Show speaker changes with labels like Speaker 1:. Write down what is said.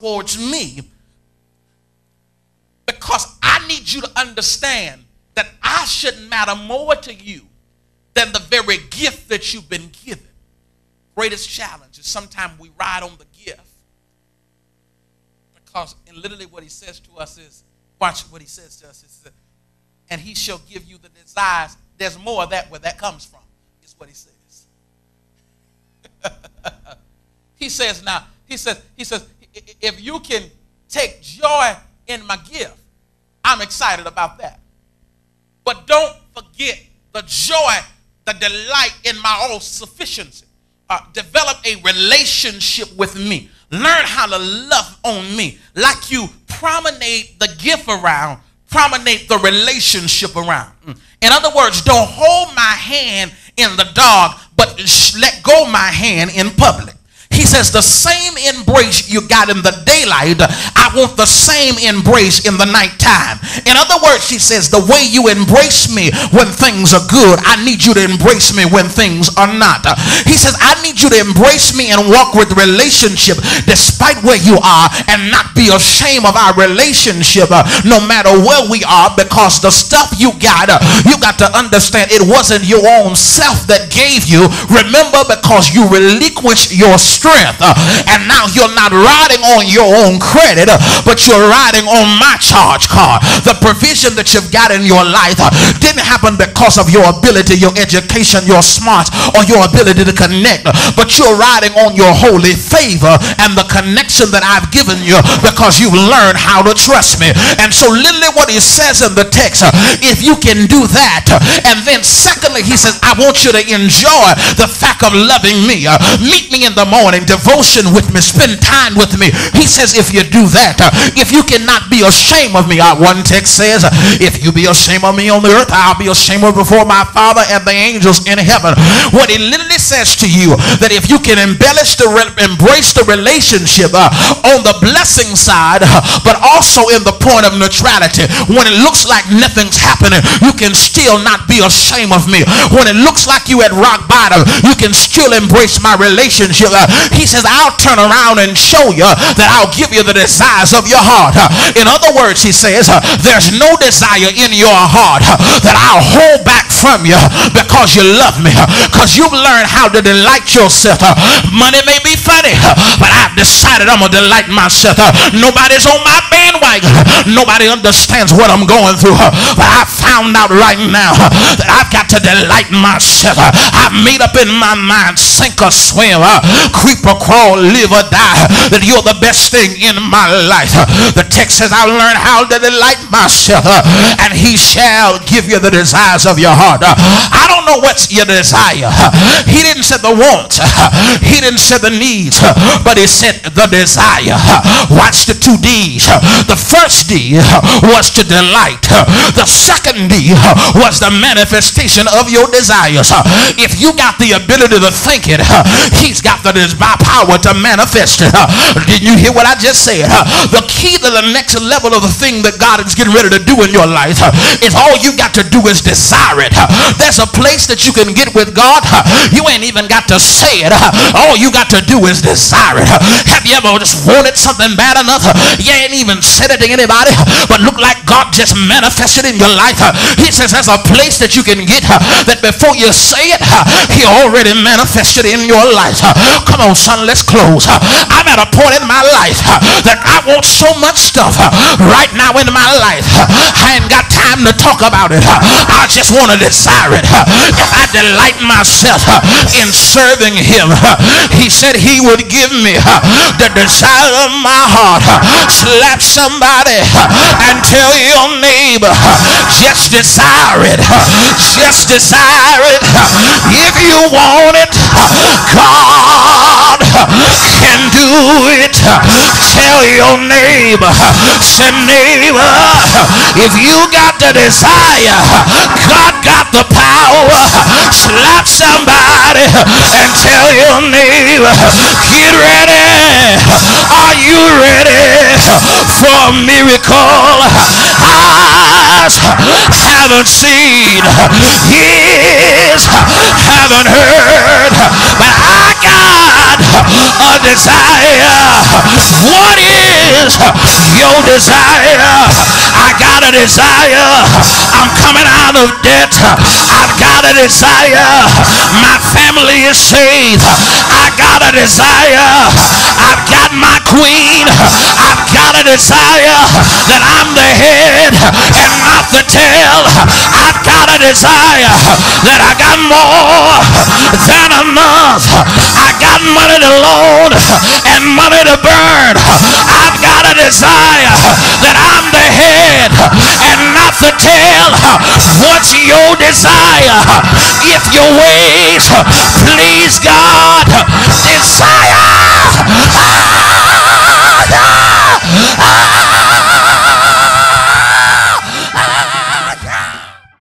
Speaker 1: towards me, because I need you to understand that I should matter more to you than the very gift that you've been given. Greatest challenge is sometimes we ride on the gift, because and literally what he says to us is, watch what he says to us. He says, and he shall give you the desires. There's more of that where that comes from, is what he says. He says now, he says, if you can take joy in my gift, I'm excited about that. But don't forget the joy, the delight in my all sufficiency. Develop a relationship with me. Learn how to love on me. Like you promenade the gift around, promenade the relationship around. In other words, don't hold my hand in the dark, but let go my hand in public. He says the same embrace you got in the daylight, I want the same embrace in the nighttime. In other words, he says the way you embrace me when things are good, I need you to embrace me when things are not. He says I need you to embrace me and walk with relationship despite where you are, and not be ashamed of our relationship no matter where we are, because the stuff you got to understand it wasn't your own self that gave you. Remember, because you relinquished your strength, and now you're not riding on your own credit, but you're riding on my charge card. The provision that you've got in your life didn't happen because of your ability, your education, your smarts, or your ability to connect, but you're riding on your holy favor and the connection that I've given you, because you've learned how to trust me. And so literally what he says in the text, if you can do that, and then secondly he says I want you to enjoy the fact of loving me. Meet me in the morning, devotion with me, spend time with me. He says if you do that, if you cannot be ashamed of me, one text says, if you be ashamed of me on the earth, I'll be ashamed of before my Father and the angels in heaven. What he literally says to you, that if you can embrace the relationship on the blessing side, but also in the point of neutrality, when it looks like nothing's happening, you can still not be ashamed of me. When it looks like you at rock bottom, you can still embrace my relationship. He says I'll turn around and show you that I'll give you the desires of your heart. In other words, he says there's no desire in your heart that I'll hold back from you, because you love me, because you've learned how to delight yourself. Money may be funny, but I've decided I'm going to delight myself. Nobody's on my bandwagon. Nobody understands what I'm going through, but I found out right now that I've got to delight myself. I've made up in my mind, sink or swim, creep or crawl, live or die, that you're the best thing in my life. The text says I'll learn how to delight myself, and he shall give you the desires of your heart. I don't know what's your desire. He didn't say the wants, he didn't say the needs, but he said the desire. Watch the two D's. The first D was to delight. The second D was the manifestation of your desires. If you got the ability to think it, he's got the power to manifest it. Did you hear what I just said? The key to the next level of the thing that God is getting ready to do in your life is all you got to do is desire it. There's a place that you can get with God. You ain't even got to say it. All you got to do is desire it. Have you ever just wanted something bad enough? You ain't even said it to anybody, but look like God just manifested in your life. He says there's a place that you can get that before you say it, he already manifested in your life. Come on, son, let's close. I'm at a point in my life that I want so much stuff right now in my life. I ain't got time to talk about it. I just want to desire it. If I delight myself in serving him, he said he would give me the desire of my heart. Slap somebody and tell your neighbor, just desire it. Just desire it. If you want it, God can do it. Tell your neighbor, say neighbor, if you got the desire, God got the power. Slap somebody and tell your neighbor, get ready. Are you ready for a miracle? Eyes haven't seen, ears haven't heard, but I got a desire. What is
Speaker 2: your desire. I got a desire. I'm coming out of debt. I've got a desire. My family is saved. I got a desire. I've got my queen. I've got a desire that I'm the head and not the tail. I've got a desire that I got more than enough. I got money to loan and money to burn. I've got a desire that I'm the head and not the tail. What's your desire? If your ways please God, desire.